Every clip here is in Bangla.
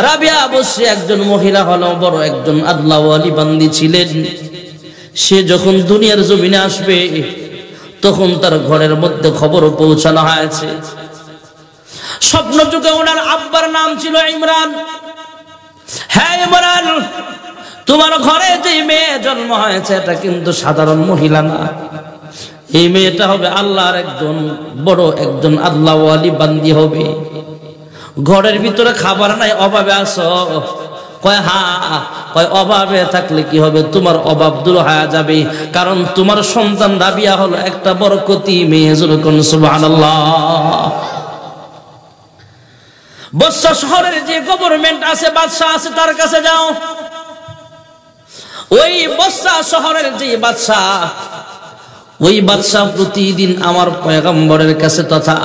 রাবিয়া বসরি একজন মহিলা হলো, বড় একজন আল্লাহ ওয়ালি বান্দি ছিলেন। সে যখন দুনিয়ার জমিনে আসবে তখন তার ঘরের মধ্যে খবর পৌঁছানো হয়েছে। স্বপ্ন যুগে ওনার আব্বার নাম ছিল ইমরান। হ্যাঁ ইমরান, তোমার ঘরে যে মেয়ে জন্ম হয়েছে এটা কিন্তু সাধারণ মহিলা না, এই মেয়েটা হবে আল্লাহর একজন বড় একজন আল্লাহ ওয়ালি বান্দি হবে। ঘরের ভিতরে খাবার নাই, অভাবে আসো? কয় হ্যাঁ। কয় অভাবে থাকলে কি হবে, তোমার অভাব দূর হয়ে যাবে, কারণ তোমার সন্তান রাবিয়া হলো একটা বরকতি মেয়ে। যেরকম সুবহানাল্লাহ। বসরা শহরের যে গভর্নমেন্ট আছে, বাদশা আছে, তার কাছে যাও। ওই বসরা শহরের যে বাদশা, ওই বাদশা প্রতিদিন আমার পয়গম্বরের কাছে তথা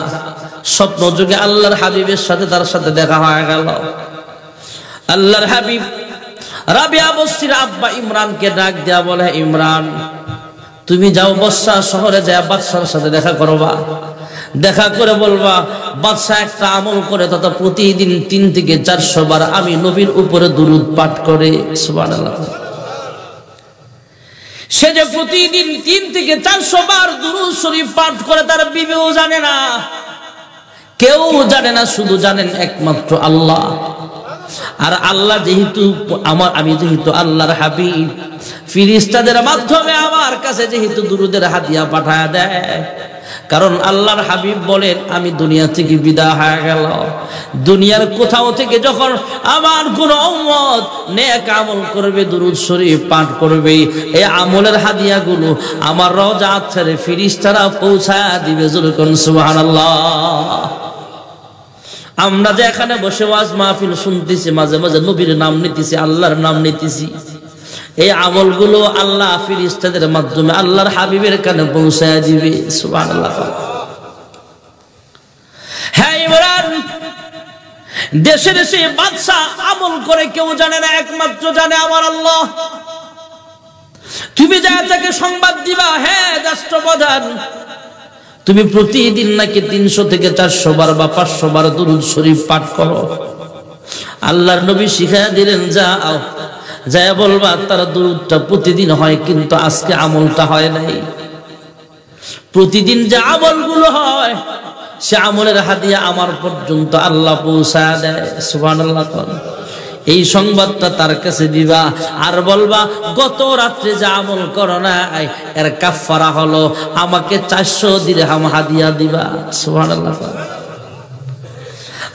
স্বপ্ন যুগে আল্লাহর হাবিবের সাথে তার সাথে দেখা হয়ে গেল। আল্লাহর হাবিব রাবিয়া বসরির আব্বা ইমরানকে ডাক দেয়া বলে, ইমরান তুমি যাও বসরা শহরে যায় বাদশার সাথে দেখা করবা। দেখা করে বলবা বাদশা একটা আমল করে তথা প্রতিদিন 3 থেকে 400 বার আমি নবীর উপরে দুরূদ পাঠ করে। সুবহানাল্লাহ। সে যে প্রতিদিন 3 থেকে 400 বার দুরূদ শরীফ পাঠ করে তার বিবিও জানে না, কেউ জানে না, শুধু জানেন একমাত্র আল্লাহ। আর আল্লাহ যেহেতু আমি যেহেতু আল্লাহর হাবিব, ফেরেশতাদের মাধ্যমে আমার কাছে যেহেতু দুরূদের হাদিয়া পাঠায় দেয়, কারণ আল্লাহর হাবিব বলেন আমি দুনিয়া থেকে বিদায় হয়ে গেল, দুনিয়ার কোথাও থেকে যখন আমার কোন উম্মত নেক আমল করবে, দুরূদ শরীফ পাঠ করবে, এই আমলের হাদিয়াগুলো আমার রওজা ছেড়ে ফেরেশতারা পৌঁছায় দিবে। যেরকম সুবহানাল্লাহ। আমরা যে এখানে বসে ওয়াজ মাহফিল শুনতেছি, মাঝে মাঝে নবীর নাম নিতেছি, আল্লাহর নাম নিতেছি, এই আমলগুলো আল্লাহ ফেরেশতাদের মাধ্যমে আল্লাহর হাবিবের কানে পৌঁছায় দিবে। সুবহানাল্লাহ। হ্যাঁ ইমরান, দেশে দেশে বাদশা আমল করে কেউ জানে না, একমাত্র জানে আমার আল্লাহ। তুমি যা তাকে সংবাদ দিবা, হ্যাঁ রাষ্ট্রপ্রধান তুমি প্রতিদিন নাকি 300 থেকে 400 বার বা 500 বার দুরূদ শরীফ পাঠ করো। আল্লাহর নবী শিখায়া দিলেন, যাও যায় বলবা তার দুরূদটা প্রতিদিন হয়, কিন্তু আজকে আমলটা হয় নাই। প্রতিদিন যে আমলগুলো হয় সে আমলের হাদিয়া আমার পর্যন্ত আল্লাহ পৌঁছায় দেয়। সুবহানাল্লাহ। এই সংবাদটা তার কাছে দিবা আর বলবা গত রাত্রে যে আমল করো নাই এর কাফারা হলো আমাকে 400 দিরহাম হাদিয়া দিবা। সুবহানাল্লাহ।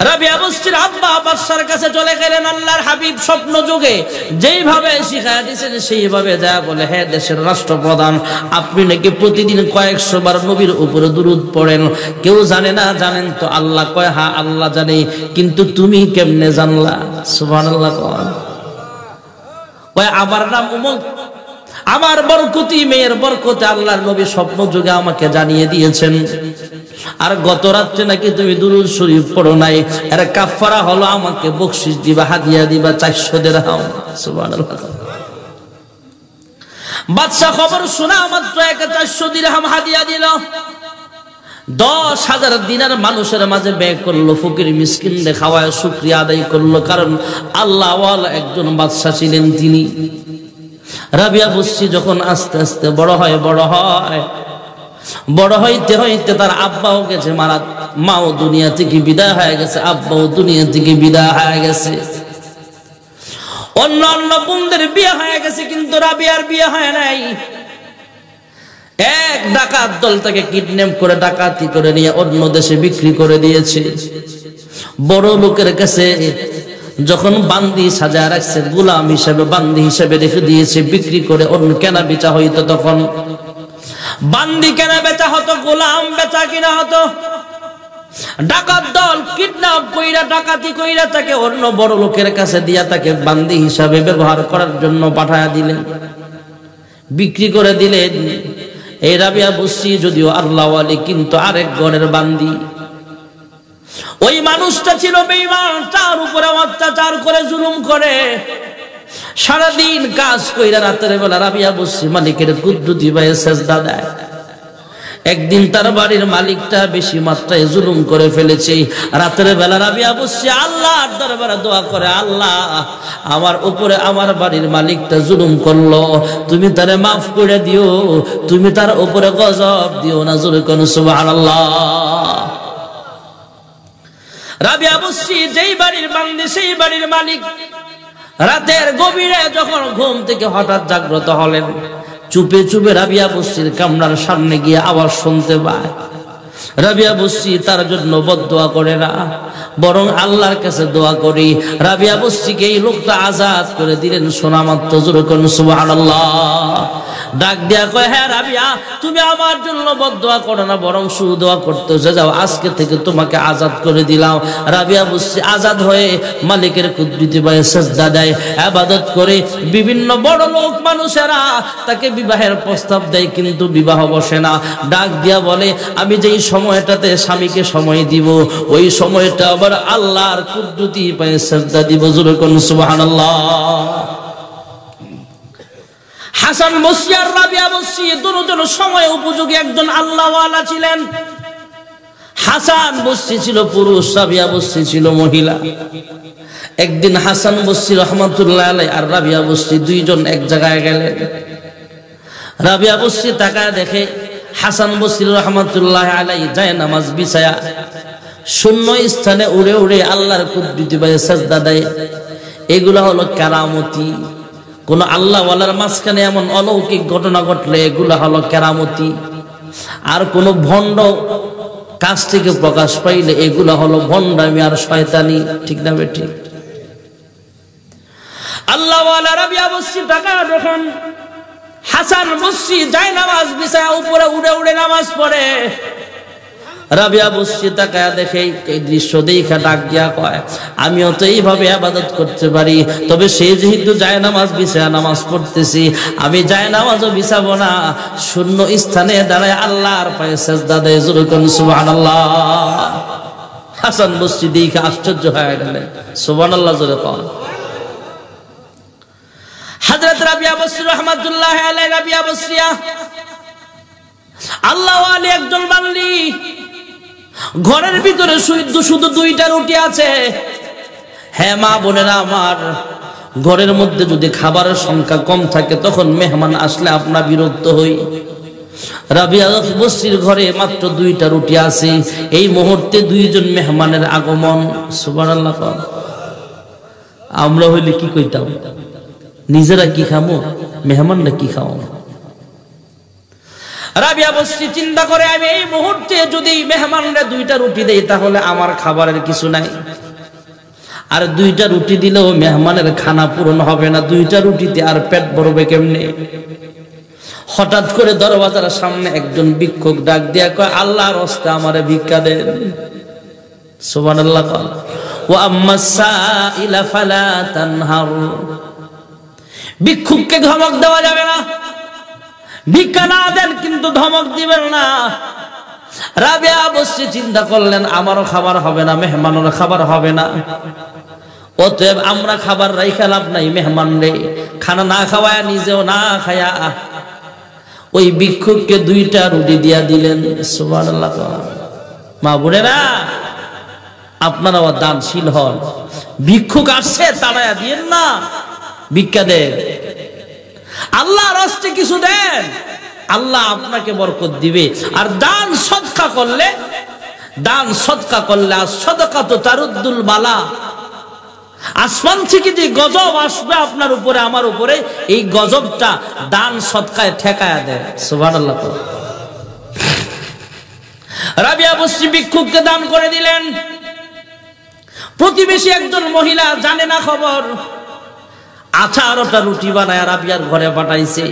রাবিয়া বসরির আব্বা বাদশার কাছে চলে গেলেন। আল্লাহর হাবিব স্বপ্ন যুগে যেইভাবে শিখায়া দিয়েছেন সেইভাবে যা বলে, হ্যাঁ দেশের রাষ্ট্রপ্রধান আপনি নাকি প্রতিদিন কয়েকশো বার নবীর উপরে দুরূদ পড়েন, কেউ জানে না, জানেন তো আল্লাহ? কয় হ্যাঁ আল্লাহ জানে, কিন্তু তুমি কেমনে জানলা? সুবহানাল্লাহ। কয় আমার নাম উমুক, আমার বরকতি মেয়ের বরকতে আল্লাহর নবী স্বপ্ন যুগে আমাকে জানিয়ে দিয়েছেন, আর গত রাত্রে নাকি তুমি দুরূদ শরীফ পড়ো নাই, এর কাফারা হলো আমাকে বকশিশ দিবা, হাদিয়া দিবা 400 দিরহাম। সুবহানাল্লাহ। বাদশা খবর শোনা মাত্র 400 দিরহাম হাদিয়া দিল। 10,000 দিনার মানুষের মাঝে ব্যয় করলো, ফকির মিসকিনদের খাওয়ায় শুকরিয়া আদায় করলো, কারণ আল্লাহ ওয়ালা একজন বাদশা ছিলেন তিনি। রাবিয়া বসরি যখন আস্তে আস্তে বড় হইতে হইতে তার আব্বাও গেছে মারা, মাও দুনিয়া থেকে বিদায় হয়ে গেছে, আব্বাও দুনিয়া থেকে বিদায় হয়ে গেছে। অন্য অন্য বোনদের বিয়ে হয়ে গেছে, কিন্তু রাবিয়ার বিয়ে হয় নাই। এক ডাকাত দল তাকে কিডন্যাপ করে ডাকাতি করে নিয়ে অন্য দেশে বিক্রি করে দিয়েছে। বড় লোকের কাছে যখন বান্দি সাজায় রাখছে, গোলাম হিসেবে বান্দি হিসেবে রেখে দিয়েছে, বিক্রি করে অন্য কেনা বেচা হইতো, তখন বান্দি কেনা বেচা হতো, গোলাম বেচা কিনা হতো। ডাকাত দল কিডন্যাপ কইরা ডাকাতি কইরা তাকে অন্য বড় লোকের কাছে দিয়া তাকে বান্দি হিসাবে ব্যবহার করার জন্য পাঠায়া দিলেন, বিক্রি করে দিলেন। এই রাবিয়া বসরি যদিও আল্লাহ ওয়ালি, কিন্তু আরেক গণের বান্দি। ওই মানুষটা ছিল বেঈমান, তার উপরে অত্যাচার করে জুলুম করে, সারাদিন কাজ কইরা রাতের বেলা রাবিয়া বসরি মালিকের কুদরতি ভাবে সেজদা দেয়। একদিন তার বাড়ির মালিকটা বেশি মাত্রায় জুলুম করে ফেলেছে। রাতের বেলা রাবিয়া বসছে আল্লাহর দরবারে দোয়া করে, আল্লাহ আমার উপরে আমার বাড়ির মালিকটা জুলুম করলো, তুমি তারে মাফ করে দিও, তুমি তার উপরে গজব দিও না। জোরে কোন সুবহানাল্লাহ। রাবিয়া বসছি যেই বাড়ির বান্দি সেই বাড়ির মালিক রাতের গভীরে যখন ঘুম থেকে হঠাৎ জাগ্রত হলেন, চুপে চুপে রাবিয়া বসছির কামরার সামনে গিয়ে আওয়াজ শুনতে পায়। রাবিয়া বসছি তার জন্য বদদোয়া করে না, বরং আল্লাহর কাছে দোয়া করি রাবিয়া বসছিকে এই লোকটা আজাদ করে দিলেন শোনা মাত্র। জোরে কোন সুবহানাল্লাহ। ডাক দেয়া কয়, হ্যাঁ রাবিয়া, তুমি আমার জন্য বদদোয়া করো না, বরং সুদোয়া করতেছে, যাও আজকে থেকে তোমাকে আজাদ করে দিলাম। রাবিয়া বসছি আজাদ হয়ে মালিকের কুদরতি পায়ে সিজদা দেয়, ইবাদত করে। বিভিন্ন বড় লোক মানুষেরা তাকে বিবাহের প্রস্তাব দেয়, কিন্তু বিবাহ বসে না। ডাক দিয়া বলে, আমি যেই সময়টাতে স্বামীকে সময় দিব, ওই সময়টা আবার আল্লাহর কুদরতি পায়ে সিজদা দিব। জোরে কোন সুবহানাল্লাহ। হাসান বসরি আর রাবিয়া বসরি দুজন সময় উপযোগী একজন আল্লাহওয়ালা ছিলেন। হাসান বসরি ছিল পুরুষ, রাবিয়া বসরি ছিল মহিলা। একদিন হাসান বসরি রহমাতুল্লাহ আলাইহি আর রাবিয়া বসরি দুইজন এক জায়গায় গেলেন। রাবিয়া বসরি তাকায় দেখে হাসান বসরি রহমাতুল্লাহ আলাইহি যায় নামাজ বিছায়া শূন্য স্থানে উড়ে উড়ে আল্লাহর কুদরতি পায়ে সিজদা দেয়। এগুলা হলো কেরামতি। কোন আল্লাহওয়ালার মাঝখানে এমন অলৌকিক ঘটনা ঘটলে এগুলা হলো কেরামতি। আর কোন ভণ্ড কাছ থেকে প্রকাশ পাইলে এগুলা হলো ভণ্ডামি আর শয়তানি। ঠিক না বেঠিক? আল্লাহওয়ালা রাবিয়া বসরি টাকা যখন হাসান বসরি যায় নামাজ বিছায়া উপরে উড়ে উড়ে নামাজ পড়ে, রাবিয়া বসরি তাকায়া দেখে এই দৃশ্য দেখা ডাক দিয়া কয়, আমিও তো এইভাবে ইবাদত করতে পারি, তবে সে যেহেতু যায় নামাজ বিছায়া নামাজ পড়তেছি, আমি যায় নামাজও বিছাবো না, শূন্য স্থানে দাঁড়ায় আল্লাহর পায়ে সিজদা দেয়। জোরে কোন সুবহানাল্লাহ। হাসান বসরি দেখে আশ্চর্য হয়ে গেলেন। সুবহানাল্লাহ জোরে কোন। হযরত রাবিয়া বসরি রাহমাতুল্লাহি আলাইহি, রাবিয়া বসরিয়া আল্লাহ ওয়ালি একজন বান্দি। ঘরের ভিতরে শুধু দুইটা রুটি আছে। হ্যাঁ মা বোনেরা আমার, ঘরের মধ্যে যদি খাবারের সংখ্যা কম থাকে তখন মেহমান আসলে আমরা বিরক্ত হই। রাবিয়া বসরির ঘরে মাত্র দুইটা রুটি আছে। এই মুহূর্তে দুইজন মেহমানের আগমন। সুবহানাল্লাহ। আমরা হইলে কি কইতাম? নিজেরা কি খামো, মেহমানরা কি খাও? রাবিয়া বসরি চিন্তা করে, আমি এই মুহূর্তে যদি মেহমানরা দুইটা রুটি দেই তাহলে আমার খাবারের কিছু নাই, আর দুইটা রুটি দিলেও মেহমানের খানা পূরণ হবে না, দুইটা রুটিতে আর পেট ভরবে কেমনে? হঠাৎ করে দরওয়াজার সামনে একজন ভিক্ষুক ডাক দিয়া কয়, আল্লাহর রাস্তায় আমারে ভিক্ষা দেন। সুবহানাল্লাহ। ওয়া আম্মাস সাইলা ফালা তানহার। ভিক্ষুককে ধমক দেওয়া যাবে না, ভিক্ষা না দেন কিন্তু ধমক দিবেন না। রাবিয়া বসরি চিন্তা করলেন, আমারও খাবার হবে না, মেহমানেরও খাবার হবে না, অতএব আমরা খাবার রাইখা লাভ নাই, মেহমান রে খানা না খাওয়ায় নিজেও না খায়া ওই ভিক্ষুককে দুইটা রুটি দিয়া দিলেন। সুবহানাল্লাহ। মা বোনেরা, আপনারাও দানশীল হন। ভিক্ষুক আসছে তাড়ায়া দিয়েন না, ভিক্ষা দেন, আল্লাহর রাস্তায় কিছু দেন, আল্লাহ আপনাকে বরকত দিবে। আর দান সদকা করলে আর সদকা তো তারুদ্দুল বালা, আসমান থেকে যে গজব আসবে আপনার উপরে আমার উপরে, এই গজবটা দান সদকায় ঠেকায়া দেয়। সুবহানাল্লাহ। রাবিয়া বসরি ভিক্ষুককে দান করে দিলেন। প্রতিবেশী একজন মহিলা জানে না খবর, 18টা রুটি বানায় রাবিয়ার ঘরে পাঠাইছে।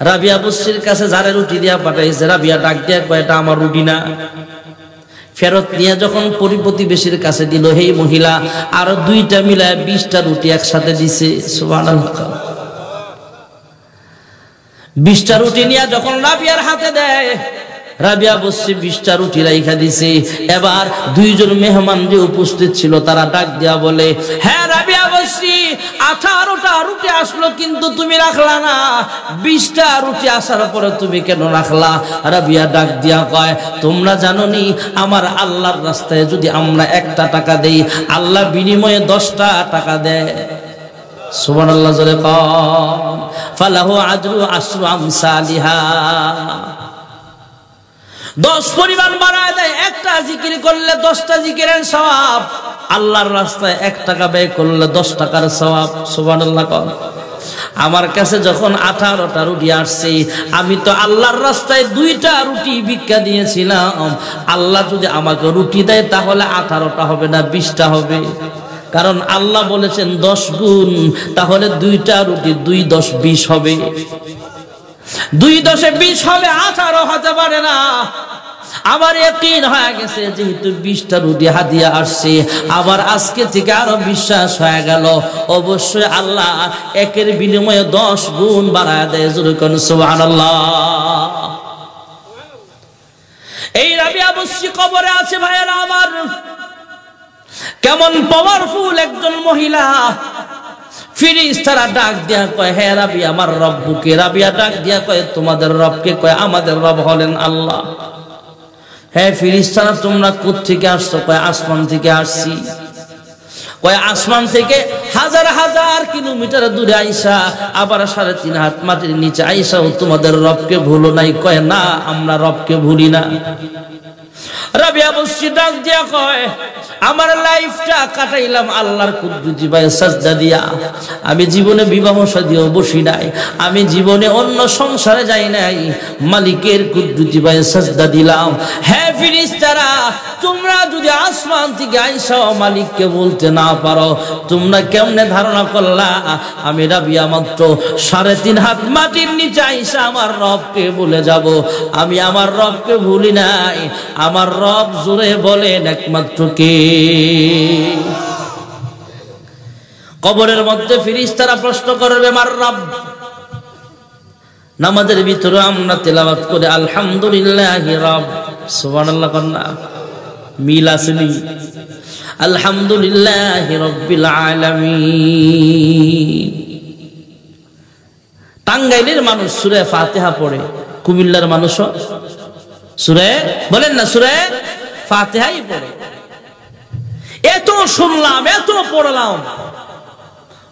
রাবিয়া বসরির কাছে যারে রুটি দিয়া পাঠাইছে, রাবিয়া ডাক দিয়া কয়, এটা আমার রুটি না। ফেরত নিয়ে যখন প্রতিবেশীর কাছে দিল, এই মহিলা আরো দুইটা মিলায় 20টা রুটি একসাথে দিছে। সুবহানাল্লাহ। 20টা রুটি নিয়ে যখন রাবিয়ার হাতে দেয়, রাবিয়া বসরি 20টা রুটি রাইখা দিছে। এবার দুইজন মেহমান যে উপস্থিত ছিল তারা ডাক দিয়া বলে, হ্যাঁ রাবিয়া বসরি আসছি, 18টা রুটি আসলো কিন্তু তুমি রাখলা না, 20টা রুটি আসার পরে তুমি কেন রাখলা? রাবিয়া ডাক দিয়া কয়, তোমরা জানো নি আমার আল্লাহর রাস্তায় যদি আমরা 1টা টাকা দেই, আল্লাহ বিনিময়ে 10টা টাকা দেয়। সুবহানাল্লাহ জোরে কন। ফালাহু আজরু আশরু আমসালিহা, 10 পরিমাণ বাড়ায় দেয়। 1টা জিকির করলে 10টা জিকিরের সওয়াব, আল্লাহর রাস্তায় 1 টাকা ব্যয় করলে 10 টাকার সওয়াব। সুবহানাল্লাহ কন। আমার কাছে যখন 18টা রুটি আসছে, আমি তো আল্লাহর রাস্তায় 2টা রুটি ভিক্ষা দিয়েছিলাম। আল্লাহ যদি আমাকে রুটি দেয় তাহলে 18টা হবে না, 20টা হবে। কারণ আল্লাহ বলেছেন 10 গুণ, তাহলে 2টা রুটি 2 10 20 হবে। 2 10 20 হবে, 18 হতে পারে না। আমার ইয়াকিন হয়ে গেছে যেহেতু 20টা রুটি হাদিয়া আসছে, আবার আজকে থেকে আরো বিশ্বাস হয়ে গেল অবশ্যই আল্লাহ 1-এর বিনিময়ে 10 গুণ বাড়ায় দেয়। জোরে কোন সুবহানাল্লাহ। এই রাবিয়া বসরি কবরে আছে ভাইয়েরা আমার। কেমন পাওয়ারফুল একজন মহিলা। ফেরেশতারা ডাক দিয়া কয়, হে রাবিয়া আমার রব্বুকে। রাবিয়া ডাক দিয়া কয়, তোমাদের রবকে? কয়, আমাদের রব হলেন আল্লাহ। হ্যাঁ ফেরেশতারা তোমরা কোথা থেকে আসছো? কয়, আসমান থেকে আসছি। কয়, আসমান থেকে হাজার হাজার কিলোমিটার দূরে আইসা আবার 3.5 হাত মাটির নিচে আইসা ও তোমাদের রবকে ভুলো নাই? কয়, না আমরা রবকে ভুলি না। রাবিয়া বসরি ডাক দিয়া কয়, আমার লাইফটা কাটাইলাম আল্লাহর কুদরতি পায়ে সাজদা দিয়া। আমি জীবনে বিবাহ শাদীও বসি নাই, আমি জীবনে অন্য সংসারে যাই নাই, মালিকের কুদরতি পায়ে সাজদা দিলাম। হে ফেরেশতারা, তোমরা যদি আসমান থেকে আইসা মালিককে বলতে না পারো, তোমরা কেমনে ধারণা করলা আমি রাবিয়া মাত্র 3.5 হাত মাটির নিচে আইসা আমার রবকে ভুলে যাব? আমি আমার রবকে ভুলি নাই। আমার রব জোরে বলেন একমাত্র কে? কবরের মধ্যে ফেরেশতারা প্রশ্ন করবে, মার রব। নামাজের ভিতরে আমরা তেলাওয়াত করে আলহামদুলিল্লাহি রব, সুবহানাল্লাহ কন্না মিল আসেনি? আলহামদুলিল্লাহি রাব্বিল আলামিন। টাঙ্গাইলের মানুষ সূরা ফাতিহা পড়ে, কুমিল্লার মানুষও সূরা বলেন না সূরা ফাতিহাই পড়ে। এত শুনলাম, এত পড়লাম।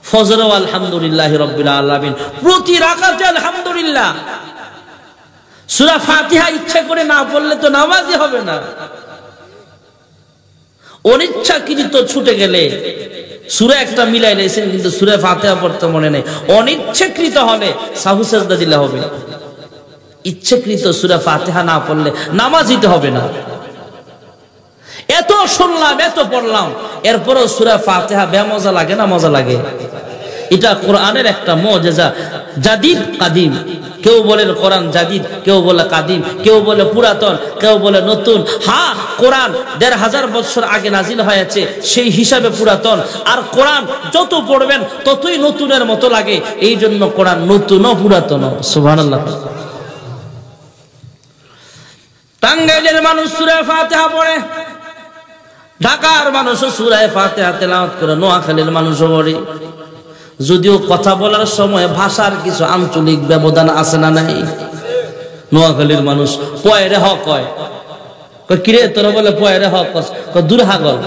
ফজরও আলহামদুলিল্লাহি রাব্বিল আলামিন, প্রতি রাকাতে আলহামদুলিল্লাহ। সূরা ফাতিহা ইচ্ছা করে না পড়লে তো নামাজই হবে না। অনিচ্ছাকৃত ছুটে গেলে সূরা একটা মিলাই লাইছেন কিন্তু সূরা ফাতিহা পড়তে মনে নেই, অনিচ্ছাকৃত হলে সাহু সাজদা দিলে হবে। ইচ্ছাকৃত সূরা ফাতিহা না পড়লে নামাজ দিতে হবে না। এত শুনলাম, এত পড়লাম, এরপরও সূরা ফাতিহা বেমজা লাগে না মজা লাগে? এটা কোরআনের একটা মুজিজা। জাদিদ কাদিম, কেউ বলেন কোরআন জাদিদ, কেউ বলে কাদিম, কেউ বলে পুরাতন, কেউ বলে নতুন। হ্যাঁ, কোরআন 1500 বছর আগে নাজিল হয়েছে, সেই হিসাবে পুরাতন। আর কোরআন যত পড়বেন ততই নতুনের মতো লাগে, এই জন্য কোরআন নতুন ও পুরাতন। সুবহানাল্লাহ। টাঙ্গাইলের মানুষ সূরা ফাতিহা পড়ে, ঢাকার মানুষও সূরা ফাতিহা তেলাওয়াত করে, নোয়াখালীর মানুষও পড়ে। যদিও কথা বলার সময় ভাষার কিছু আঞ্চলিক ব্যবধান আছে না নাই? নোয়াখালীর মানুষ পয় রে হক কয়, কিরে তোরা বলে পয় রে হক, দূর হাগল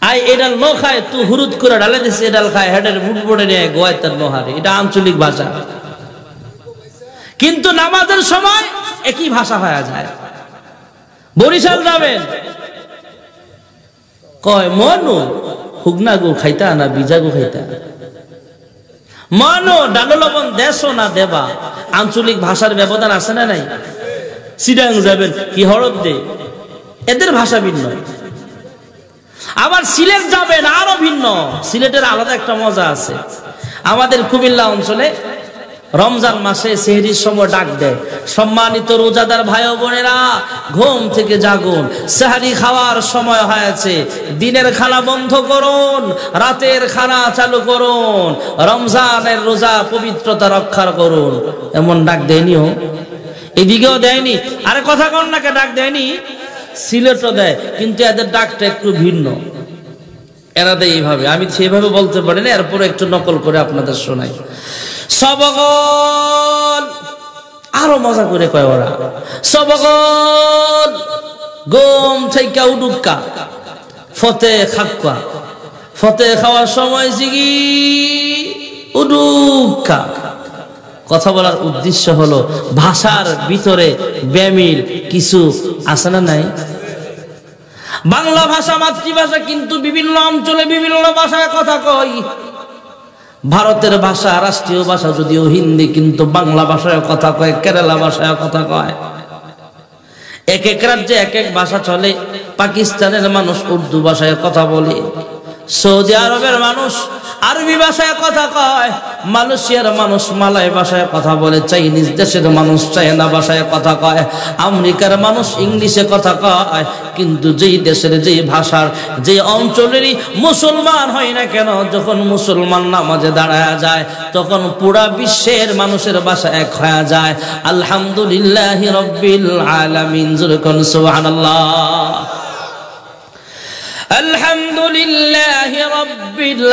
আই এডাল ন খায় তুই হুরুদ করে ঢালে দিছে, এডাল খায় হেডের বুট বোর্ডে নিয়ে গোয়ায় তার নোহারে। এটা আঞ্চলিক ভাষা, কিন্তু নামাজের সময় একই ভাষা হয়ে যায়। বরিশাল যাবেন, কয় মনু হুগনা গো খাইতা না বিজা গো খাইতা, মনো ডাল লবণ দেশো না দেবা। আঞ্চলিক ভাষার ব্যবধান আছে না নাই? চিটাং যাবেন, কি হরফ দে, এদের ভাষা ভিন্ন। আবার সিলেট যাবেন, আরো ভিন্ন। সিলেটের আলাদা একটা মজা আছে। আমাদের কুমিল্লা অঞ্চলে রমজান মাসে সেহরির সময় ডাক দেয়, সম্মানিত রোজাদার ভাই ও বোনেরা ঘুম থেকে জাগুন, সেহরি খাওয়ার সময় হয়েছে, দিনের খানা বন্ধ করুন, রাতের খানা চালু করুন, রমজানের রোজা পবিত্রতা রক্ষা করুন। এমন ডাক দেয়নিও? এদিকেও দেয়নি? আরে কথা কন না, কে ডাক দেয়নি? সিলেটও দেয়, কিন্তু এদের ডাকটা একটু ভিন্ন। এরা দেয় এইভাবে, আমি সেভাবে বলতে পারি না, এরপরে একটু নকল করে আপনাদের শোনাই। সবগল, আরো মজা করে কয় ওরা, সবগল গম থেকে উডুক্কা ফতে খাক্কা, ফতে খাওয়ার সময় জিগি উডুক্কা। কথা বলার উদ্দেশ্য হলো ভাষার ভিতরে ব্যামিল কিছু আছে না নাই? বাংলা ভাষা মাতৃভাষা, কিন্তু বিভিন্ন অঞ্চলে বিভিন্ন ভাষায় কথা কই। ভারতের ভাষা রাষ্ট্রীয় ভাষা যদিও হিন্দি, কিন্তু বাংলা ভাষায় কথা কয়, কেরালা ভাষায় কথা কয়। এক এক রাজ্যে এক এক ভাষা চলে। পাকিস্তানের মানুষ উর্দু ভাষায় কথা বলে, সৌদি আরবের মানুষ আরবি ভাষায় কথা কয়, মালয়েশিয়ার মানুষ মালয় ভাষায় কথা বলে, চাইনিজ দেশের মানুষ চায়না ভাষায় কথা কয়, আমেরিকার মানুষ ইংলিশে কথা কয়। কিন্তু যেই দেশের যেই ভাষার যে অঞ্চলেরই মুসলমান হয় না কেন, যখন মুসলমান নামাজে দাঁড়ায় যায় তখন পুরা বিশ্বের মানুষের ভাষা এক হয়ে যায়। আলহামদুলিল্লাহি রাব্বিল আলামিন, জোরে কোন সুবহানাল্লাহ। আলহামদুলিল্লাহি রাব্বিল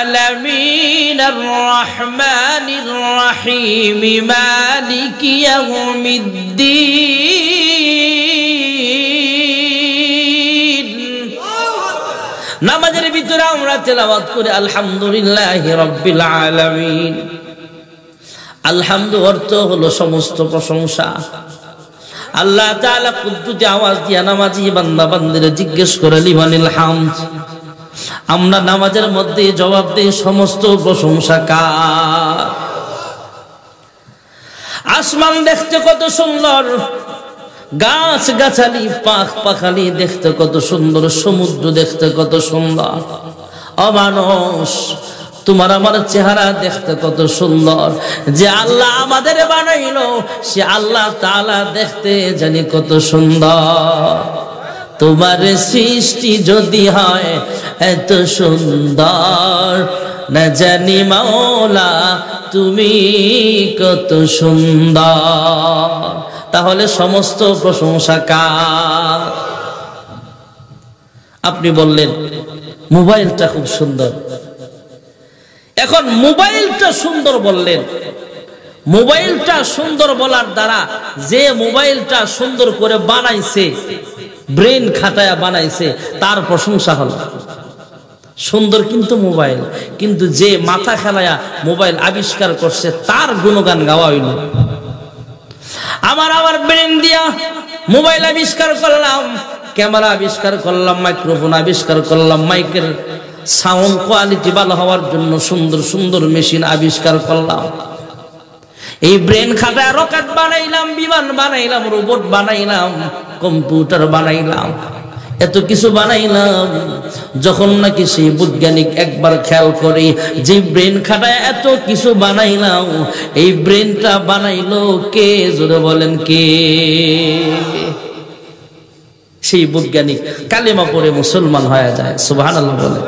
আলামিন আর রহমানির রহিম মালিকি ইয়াউমিদ্দিন। নামাজের ভিতরে আমরা তেলাওয়াত করি আলহামদুলিল্লাহি রাব্বিল আলামিন। আলহামদু অর্থ হলো সমস্ত প্রশংসা। আল্লাহ তাআলা কুদ্দুসে আওয়াজ দিয়া নামাজি বান্দা বান্দিরে জিজ্ঞেস করে লিমানিল হামদ। আমরা নামাজের মধ্যে জবাব দেই সমস্ত প্রশংসা কার। আসমান দেখতে কত সুন্দর, গাছ গাছালি পাখ পাখালি দেখতে কত সুন্দর, সমুদ্র দেখতে কত সুন্দর। অমানুষ, তোমার আমার চেহারা দেখতে কত সুন্দর। যে আল্লাহ আমাদের বানাইলো সে আল্লাহ তাআলা দেখতে জানি কত সুন্দর। তোমার সৃষ্টি যদি হয় এত সুন্দর, না জানি মাওলা তুমি কত সুন্দর। তাহলে সমস্ত প্রশংসা কার? আপনি বললেন মোবাইলটা খুব সুন্দর। এখন মোবাইলটা সুন্দর বললেন, মোবাইলটা সুন্দর বলার দ্বারা যে মোবাইলটা সুন্দর করে বানাইছে, ব্রেন খাটায়া বানাইছে, তার প্রশংসা হলো সুন্দর। কিন্তু মোবাইল, কিন্তু যে মাথা খেলায়া মোবাইল আবিষ্কার করছে তার গুণগান গাওয়া হইল। আমার ব্রেন দিয়া মোবাইল আবিষ্কার করলাম, ক্যামেরা আবিষ্কার করলাম, মাইক্রোফোন আবিষ্কার করলাম, মাইকের সাউন্ড কোয়ালিটি ভালো হওয়ার জন্য সুন্দর সুন্দর মেশিন আবিষ্কার করলাম। এই ব্রেন খাটায় রকেট বানাইলাম, বিমান বানাইলাম, রোবট বানাইলাম, কম্পিউটার বানাইলাম, এত কিছু বানাইলাম। যখন নাকি সেই বৈজ্ঞানিক একবার খেয়াল করে যে ব্রেন খাটায় এত কিছু বানাইলাম, এই ব্রেনটা বানাইলো কে? জোরে বলেন কে? সেই বৈজ্ঞানিক কালেমা পড়ে মুসলমান হয়ে যায়, সুবহানাল্লাহ বলে।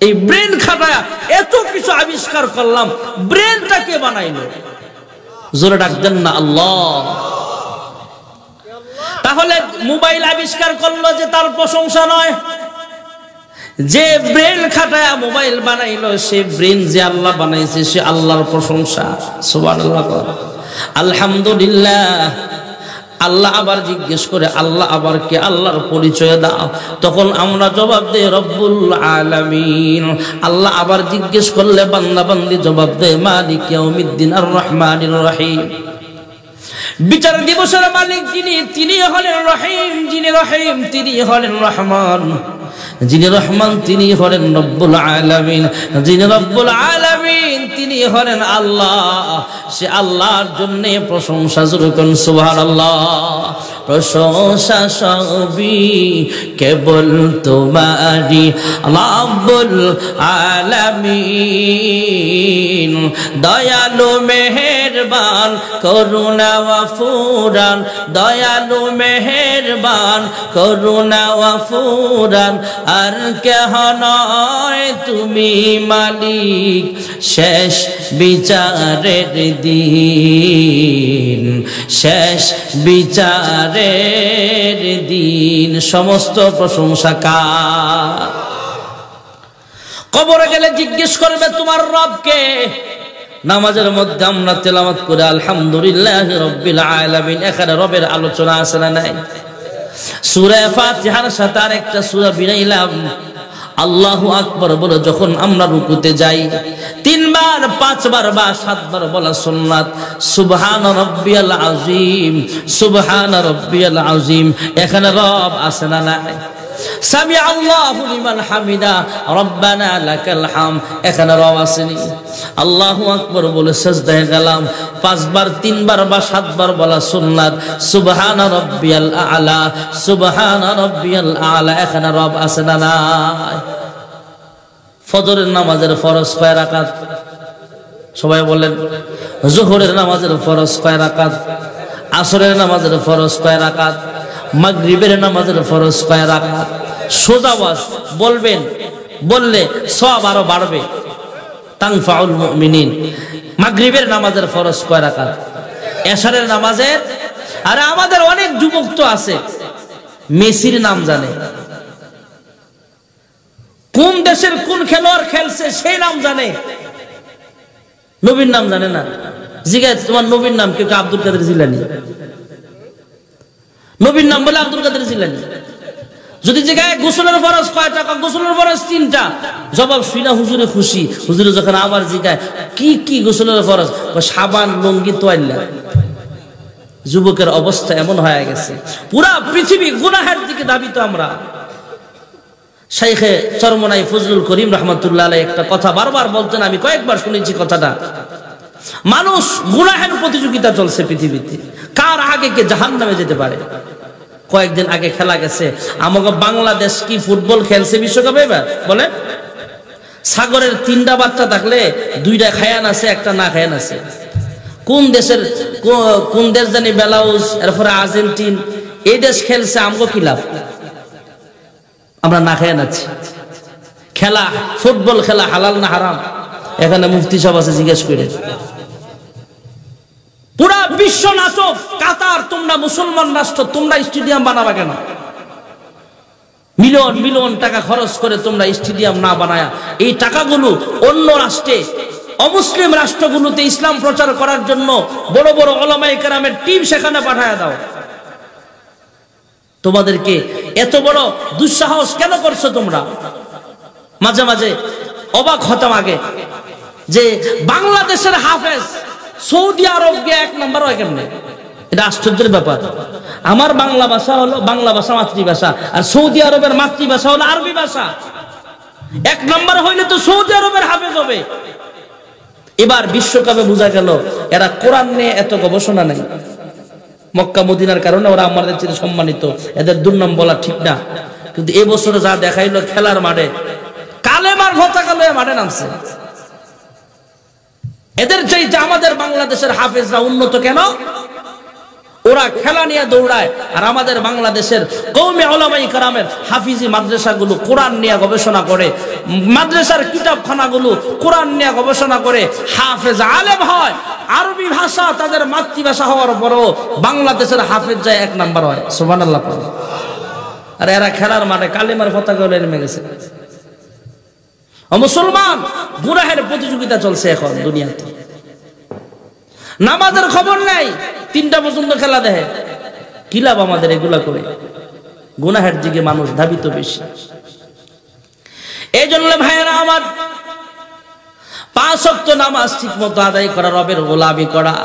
এই ব্রেন খাটায় এত কিছু আবিষ্কার করলাম, ব্রেনটাকে বানাইলো, জোরে ডাক দেন না আল্লাহ। তাহলে মোবাইল আবিষ্কার করলো যে তার প্রশংসা নয়? যে ব্রেন খাটায় মোবাইল বানাইলো সে ব্রেন যে আল্লাহ বানাইছে সে আল্লাহর প্রশংসা, সুবহানাল্লাহ। আলহামদুলিল্লাহ। আল্লাহ আবার জিজ্ঞেস করে আল্লাহ আবার কে? আল্লাহর পরিচয় দাও। তখন আমরা জবাব দেই রব্বুল আলামিন। আল্লাহ আবার জিজ্ঞেস করলে বান্দা বান্দি জবাব দেয় মালিক ইয়াউমিদ্দিন আর রহমানির রহিম। বিচার দিবসের মালিক যিনি, তিনি হলেন রহিম। যিনি রহিম তিনি হলেন রহমান। যিনি রহমান তিনি হলেন রব্বুল আলামিন। যিনি রব্বুল আলামিন তিনি হলেন আল্লাহ। সে আল্লাহর জন্য প্রশংসা, জোরে কোন সুবহানাল্লাহ। প্রশংসা সবই কেবল তোমারই রব্বুল আলামিন। দয়ালু মেহেরবান করুণা ওয়াফুরান, দয়ালু মেহেরবান করুণা ওয়াফুরান। আর কেহ নয় তুমি মালিক শেষ বিচারের দিন, শেষ বিচারের দিন। সমস্ত প্রশংসা কার? কবরে গেলে জিজ্ঞেস করবে তোমার রবকে। নামাজের মধ্যে আমরা তেলাওয়াত করে আলহামদুলিল্লাহি রাব্বিল আলামিন, এখানে রবের আলোচনা আছে না নাই? সূরা ফাতিহার সাথে আরেকটা সূরা বিনাইলাম, আল্লাহু আকবার বলে যখন আমরা রুকুতে যাই 3 বার 5 বার বা 7 বার বলা সুন্নাত। সুবহান রাব্বিয়াল আযীম, সুবহান রাব্বিয়াল আযীম, এখানে রব আছে না নাই? সামি আল্লাহু লিমান হামিদা, রব্বানা লাকাল হাম, এখানে রব আসেনি? আল্লাহু আকবার বলে সিজদায় গেলাম 5 বার 3 বার বা 7 বার বলা সুন্নাত। সুবহান রাব্বিয়াল আ'লা, সুবহান রাব্বিয়াল আ'লা, এখানে রব আছে না নাই? ফজরের নামাজের ফরজ কয় রাকাত? সবাই বলেন। যোহরের নামাজের ফরজ কয় রাকাত? আসরের নামাজের ফরজ কয় রাকাত? মাগরিবের নামাজের ফরজ কয় রাকাত? সোজা ওয়াজ বলবেন, বললে সওয়াব আরো বাড়বে। তানফাউল মুমিনিন। মাগরিবের নামাজের ফরজ কয় রাকাত? এশারের নামাজের, আরে আমাদের অনেক যুবক তো আছে মেসির নাম জানে, কোন দেশের কোন খেলোয়াড় খেলছে সেই নাম জানে, নবীর নাম জানে না। জিজ্ঞাসা তোমার নবীর নাম কি? আব্দুল কাদের জিলানী। নবীর নাম বলে আব্দুল কাদের জিলানী। যদি জিজ্ঞাসা গোসলের ফরজ কয় টাকা? গোসলের ফরজ 3টা। জবাব শুনা হুজুরে খুশি। হুজুরে যখন আবার জিজ্ঞাসা কি কি গোসলের ফরজ? সাবান, লুঙ্গি, তোয়াল্লা। যুবকের অবস্থা এমন হয়ে গেছে, পুরা পৃথিবী গুনাহের দিকে ধাবিত। আমরা শাইখে চরমনাই ফজলুল করিম রাহমাতুল্লাহ আলাইহি একটা কথা বারবার বলতেন, আমি কয়েকবার শুনেছি কথাটা। মানুষ গুনাহের প্রতিযোগিতা চলছে পৃথিবীতে, কার আগে কে জাহান্নামে যেতে পারে। কয়েকদিন আগে খেলা গেছে, আমাকে বাংলাদেশ কি ফুটবল খেলছে বিশ্বকাপে এবার বলে? সাগরের 3টা বাচ্চা থাকলে 2টা খায়ান আছে, একটা না খায়ান আছে। কোন দেশের কোন দেশ জানি বেলাউস, এরপরে আর্জেন্টিন, এই দেশ খেলছে, আমগো কি লাভ? আমরা না খায়ান আছি। খেলা, ফুটবল খেলা হালাল না হারাম? এখানে মুফতি সাহেব আছে, জিজ্ঞেস করে। পুরা বিশ্ব নাচক কাতার, তোমরা মুসলমান রাষ্ট্র, তোমরা স্টেডিয়াম বানাবা কেন? মিলিয়ন মিলিয়ন টাকা খরচ করে তোমরা স্টেডিয়াম না বানায়া এই টাকাগুলো অন্য রাষ্ট্রে, অমুসলিম রাষ্ট্রগুলোতে ইসলাম প্রচার করার জন্য বড় বড় উলামায়ে কেরামের টিম সেখানে পাঠায়া দাও। তোমাদেরকে এত বড় দুঃসাহস কেন করছো তোমরা? মাঝে মাঝে অবাক হতাম আগে যে বাংলাদেশের হাফেজ সৌদি আরব গিয়ে 1 নম্বর হয় কেমনে? এটা আশ্চর্যের ব্যাপার। আমার বাংলা ভাষা হলো বাংলা ভাষা মাতৃভাষা, আর সৌদি আরবের মাতৃভাষা হলো আরবি ভাষা। 1 নম্বর হইলে তো সৌদি আরবের হাফেজ হবে। এবার বিশ্বকাপে বোঝা গেল এরা কোরআন নিয়ে এত গবেষণা নেই। মক্কা মদিনার কারণে ওরা আমাদের চেয়ে সম্মানিত, এদের দুর্নাম বলা ঠিক না। কিন্তু এবছরে যা দেখাইলো খেলার মাঠে কালেমার পতাকা লয়ে মাঠে নামছে। এদের চাইতে আমাদের বাংলাদেশের হাফেজরা উন্নত কেন? ওরা খেলা নিয়ে দৌড়ায়, আর আমাদের বাংলাদেশের কওমি উলামায়ে কেরামের হাফিজি মাদ্রাসাগুলো কোরআন নিয়ে গবেষণা করে, মাদ্রাসার কিতাবখানাগুলো কোরআন নিয়ে গবেষণা করে, হাফেজ আলেম হয়। আরবি ভাষা তাদের মাতৃভাষা হওয়ার পরও বাংলাদেশের হাফেজ যায় 1 নম্বর হয়। সুবহানাল্লাহ। আর এরা খেলার মাঠে কালেমার পতাকা নেমে গেছে। মুসলমান, গুনাহের প্রতিযোগিতা চলছে এখন দুনিয়াতে। নামাজের খবর নাই, 3টা পর্যন্ত খেলা দেখে। কি লাভ আমাদের এগুলা করে? গুনাহের দিকে মানুষ ধাবিত বেশি। এই জন্য ভাইয়েরা আমার, 5 ওয়াক্ত নামাজ ঠিক মতো আদায় করা, রবের গোলামি করা।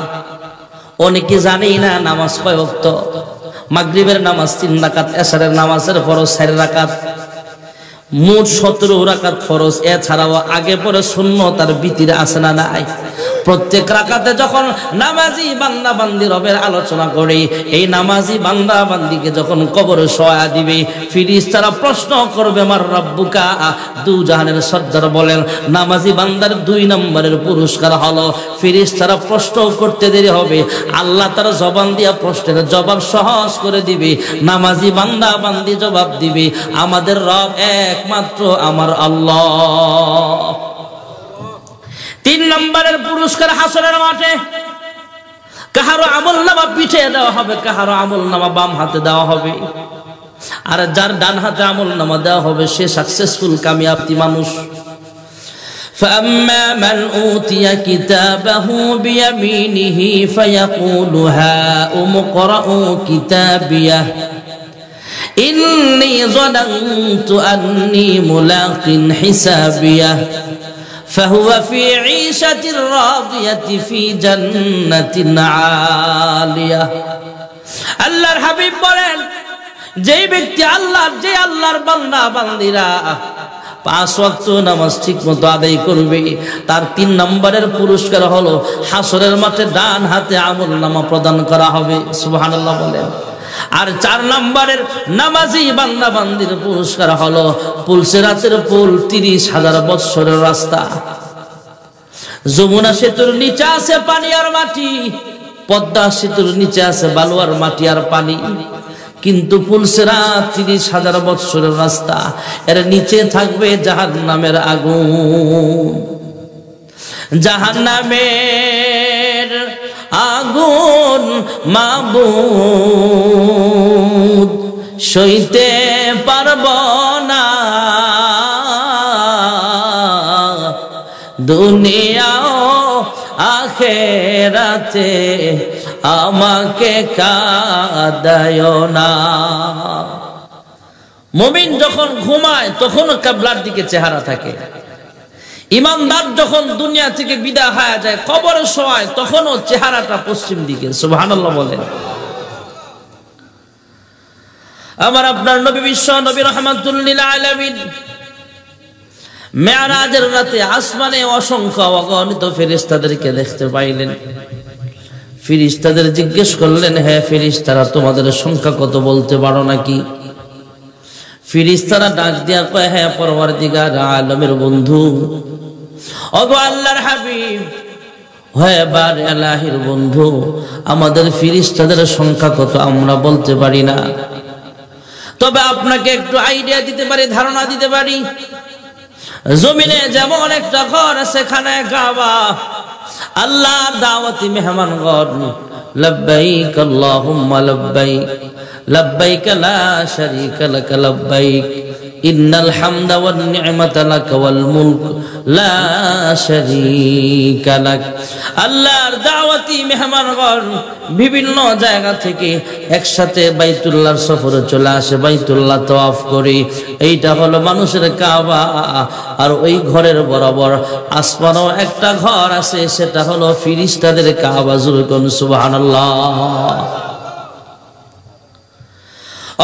অনেকে জানেই না নামাজ কয় ওয়াক্ত। মাগরিবের নামাজ 3 রাকাত, এশারের নামাজের ফরজ 4 রাকাত, মোট 17 রাকাত ফরজ। এছাড়াও আগে পরে সুন্নত আর বিতির আছে না নাই? প্রত্যেক রাকাতে যখন নামাজি বান্দা বান্দি রবের আলোচনা করে, এই নামাজি বান্দা বান্দিকে যখন কবরে শোয়া দিবে, ফেরেশতারা প্রশ্ন করবে মার রাব্বুকা। দু জাহানের সর্দার বলেন নামাজি বান্দার 2 নম্বরের পুরস্কার হলো ফেরেশতারা প্রশ্ন করতে দেরি হবে, আল্লাহ তার জবান দিয়া প্রশ্নের জবাব সহজ করে দিবে। নামাজি বান্দা বান্দি জবাব দিবে আমাদের রব একমাত্র আমার আল্লাহ। 3 নম্বরের পুরস্কার হাসরের মাঠে কাহারো আমলনামা পিঠে দেওয়া হবে, কাহারো আমলনামা বাম হাতে দেওয়া হবে, আর যার ডান হাতে আমলনামা দেওয়া হবে সে সাকসেসফুল, কামিয়াবি মানুষ। فأما من أوتي كتابه بيمينه فيقول هاؤم اقرءوا كتابيه إني ظننت أني ملاق حسابيه فهو في عيشة راضية في جنة عالية আল্লাহর হাবিব বলেন যেই ব্যক্তি আল্লাহর বান্দা বান্দীরা 5 ওয়াক্ত নামাজ ঠিকমতো আদায় করবে তার 3 নম্বরের পুরস্কার হলো হাসরের মাঠে ডান হাতে আমলনামা প্রদান করা হবে সুবহানাল্লাহ বলেন। আর 4 নম্বরের নামাজি বান্দা বান্দির পুরস্কার হলো পুলসিরাতের পুল 30,000 বছরের রাস্তা। যমুনা সেতুর নিচে আছে পানি আর মাটি, পদ্মা সেতুর নিচে আছে বালু আর মাটি আর পানি, কিন্তু পুলসিরাত 30,000 বছরের রাস্তা, এর নিচে থাকবে জাহান্নামের আগুন। জাহান্নামের আগুন মাবুদ সইতে পারব না, দুনিয়াও আখেরাতে আমাকে কাঁদায় না। মুমিন যখন ঘুমায় তখনও কিবলার দিকে চেহারা থাকে, ইমানদার যখন দুনিয়া থেকে বিদায় হয়ে যায় কবরে শোয় তখনও চেহারাটা পশ্চিম দিকে। সুবহানাল্লাহ বলেন। আমার আপনার নবী বিশ্ব নবী রাহমাতুল লিল আলামিন মেরাজের রাতে আসমানে অসংখ্য অগণিত ফেরেশতাদেরকে দেখতে পাইলেন। ফেরেশতাদের জিজ্ঞেস করলেন, হে ফেরেশতারা তোমাদের সংখ্যা কত বলতে পারো নাকি? ফেরেশতারা ডাক দিয়া কয়, হে পরওয়ারদিগার আলমের বন্ধু, ওগো আল্লাহর হাবিব, হে বার ইলাহির বন্ধু, আমাদের ফেরেশতাদের সংখ্যা কত আমরা বলতে পারি না, তবে আপনাকে একটু আইডিয়া দিতে পারি, ধারণা দিতে পারি। জমিনে যেমন একটা ঘর আছে খানা কাবা, আল্লাহর দাওয়াতি মেহমান ঘর, লব্বাইক আল্লাহুম্মা লব্বাইক লব্বাইক লা শারীকা লাক লব্বাইক ইন্নাল হামদা ওয়ান নি'মাতা লাক ওয়াল মুলক লা শারীকা লাক। আল্লাহর দাওয়াতি মেহমানগণ বিভিন্ন জায়গা থেকে একসাথে বাইতুল্লাহর সফরে চলে আসে, বাইতুল্লাহ তাওয়াফ করে। এইটা হলো মানুষের কাবা, আর ওই ঘরের বরাবর আসমানও একটা ঘর আছে, সেটা হলো ফেরেশতাদের কাবা। জোরে কোন সুবহানাল্লাহ।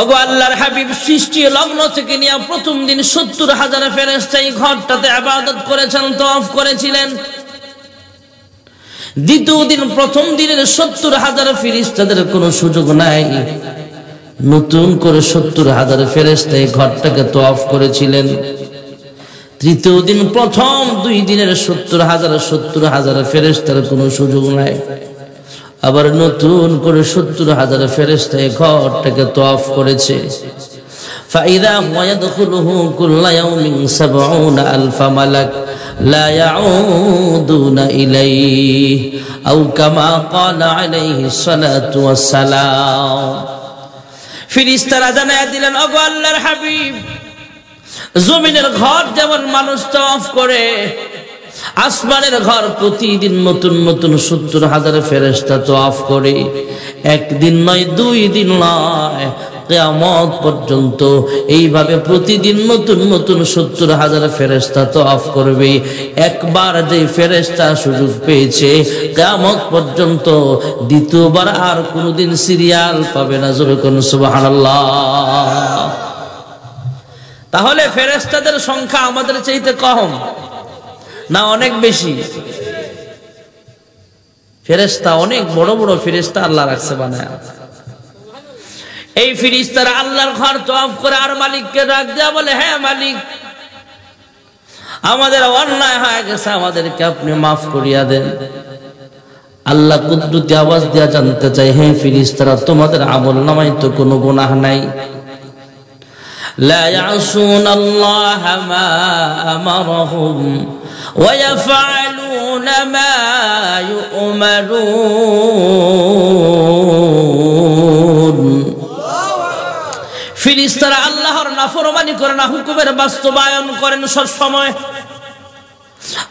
ওগো আল্লাহর হাবিব, সৃষ্টি লগ্ন থেকে নিয়ে প্রথম দিন 70,000 ফেরেশতা এই ঘরটাতে ইবাদত করেছেন, তাওয়াফ করেছিলেন। দ্বিতীয় দিন প্রথম দিনের 70,000 ফেরেশতাদের কোনো সুযোগ নাই, নতুন করে 70,000 ফেরেশতা এই ঘরটাকে তাওয়াফ করেছিলেন। তৃতীয় দিন প্রথম 2 দিনের 70,000 ফেরেশতার কোনো সুযোগ নাই, আবার নতুন করে 70,000 ফেরেশতা এই ঘরটাকে তাওয়াফ করেছে। ফাইদা ওয়ায়াদখুলুহু কুল্লা ইয়াউমিন 70,000 মালাক লা ইয়াউদুনা ইলাইহি আও কামা ক্বালা আলাইহিস সালাতু ওয়াস সালাম। ফেরেশতারা জানায়া দিলেন, ওগো আল্লাহর হাবিব, জমিনের ঘর যেমন মানুষ তাওয়াফ করে, আসমানের ঘর প্রতিদিন নতুন নতুন 70,000 ফেরেশতা তাওয়াফ করে। একদিন নয়, 2 দিন নয়, কিয়ামত পর্যন্ত এইভাবে প্রতিদিন নতুন নতুন 70,000 ফেরেশতা তাওয়াফ করবে। একবার যে ফেরেশতা সুযোগ পেয়েছে, কিয়ামত পর্যন্ত দ্বিতীয়বার আর কোনোদিন সিরিয়াল পাবে না। জোরে কোন সুবহানাল্লাহ। তাহলে ফেরেশতাদের সংখ্যা আমাদের চাইতে কম না অনেক বেশি? ফেরেশতা অনেক বড় বড় ফেরেশতা আল্লাহ রাখছে বানায়। এই ফেরেশতারা আল্লাহর ঘর তাওয়াফ করে আর মালিককে ডাক দেয়া বলে, হ্যাঁ মালিক, আমাদের অন্যায় হয়ে গেছে, আমাদেরকে আপনি মাফ করিয়া দেন। আল্লাহ কুদরতি আওয়াজ দিয়া জানতে চাই, হে ফেরেশতারা, তোমাদের আমলনামায় তো কোনো গুনাহ নাই। লা ইয়াসুনাল্লাহা মা আমারহুম ওয়া ইয়াফআলুনা মা ইউমারুন। ফেরেশতারা আল্লাহর নাফরমানি করে না, হুকুমের বাস্তবায়ন করেন সব সময়।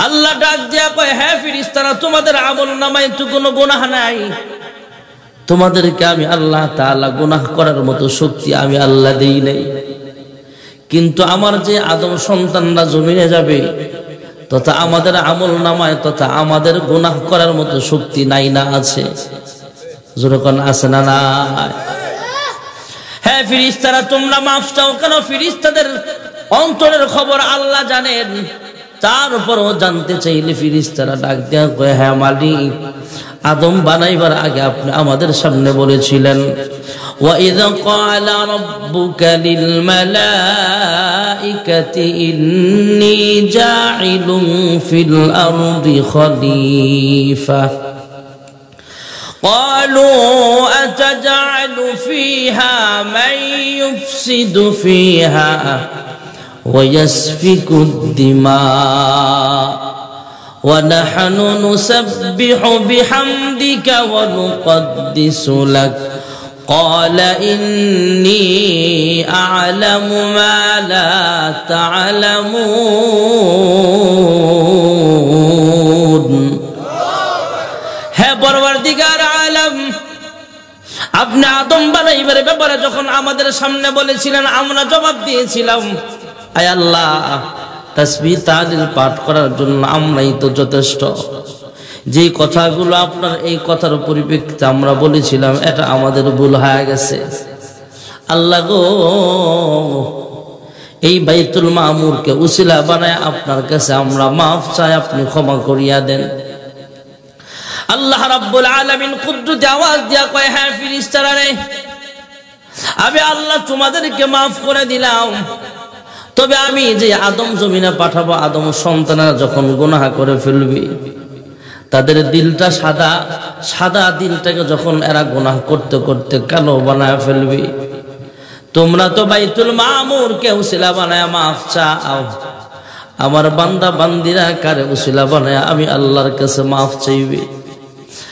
আল্লাহ ডাক দিয়া কয়, হ্যাঁ ফেরেশতারা, তোমাদের আমলনামায় তো কোনো গুনাহ নাই, তোমাদেরকে আমি আল্লাহ তাআলা গুনাহ করার মতো শক্তি আমি আল্লাহ দেই নাই। কিন্তু আমার যে আদম সন্তানরা জমিনে যাবে, তথা আমাদের আমলনামায় তথা আমাদের গুনাহ করার মতো শক্তি নাই না আছে? জোরে কোন আছে না নাই? হ্যাঁ ফেরেশতারা, তোমরা মাফ চাও কেন? ফেরেশতাদের অন্তরের খবর আল্লাহ জানেন। তারপরও জানতে চাইলে ফেরেশতারা ডাক দেয়া কয়, হ্যাঁ মালিক, আদম বানাইবার আগে আপনি আমাদের সামনে বলেছিলেন, وَإِذْ قَالَ رَبُّكَ لِلْمَلَائِكَةِ إِنِّي جَاعِلٌ فِي الْأَرْضِ خَلِيفَةً قَالُوا أَتَجْعَلُ فِيهَا مَن يُفْسِدُ فِيهَا وَيَسْفِكُ الدِّمَاءَ وَنَحْنُ نُسَبِّحُ بِحَمْدِكَ وَنُقَدِّسُ لَكَ قَالَ إِنِّي أَعْلَمُ مَا لَا تَعْلَمُونَ। হে পরওয়ারদিগার আলম, আপনি আদম বানাইবার ব্যাপারে যখন আমাদের সামনে বলেছিলেন, আমরা জবাব দিয়েছিলাম, আয় আল্লাহ, তাসবিহ তাহলিল পাঠ করার জন্য আমরাই তো যথেষ্ট। যে কথাগুলো আপনার এই কথার পরিপ্রেক্ষিতে আমরা বলেছিলাম, এটা আমাদের ভুল হয়ে গেছে। আল্লাহ গো, এই বাইতুল মামুরকে উসিলা বানায় আপনার কাছে আমরা মাফ চাই, আপনি ক্ষমা করিয়া দেন। আল্লাহ রাব্বুল আলামিন কুদরতি আওয়াজ দিয়া কয়, হ্যাঁ ফেরেশতারা রে, আমি আল্লাহ তোমাদেরকে মাফ করে দিলাম, তবে আমি যে আদম জমিনে পাঠাবো, আদম সন্তানেরা যখন গুনাহ করে ফেলবে, তাদের দিলটা সাদা, সাদা দিলটাকে যখন এরা গুনাহ করতে করতে কালো বানায় ফেলবে, তোমরা তো বাইতুল মামুরকে উসিলা বানায় মাফ চাও, আমার বান্দা বান্দিরা কারে উসিলা বানায় আমি আল্লাহর কাছে মাফ চাইবে?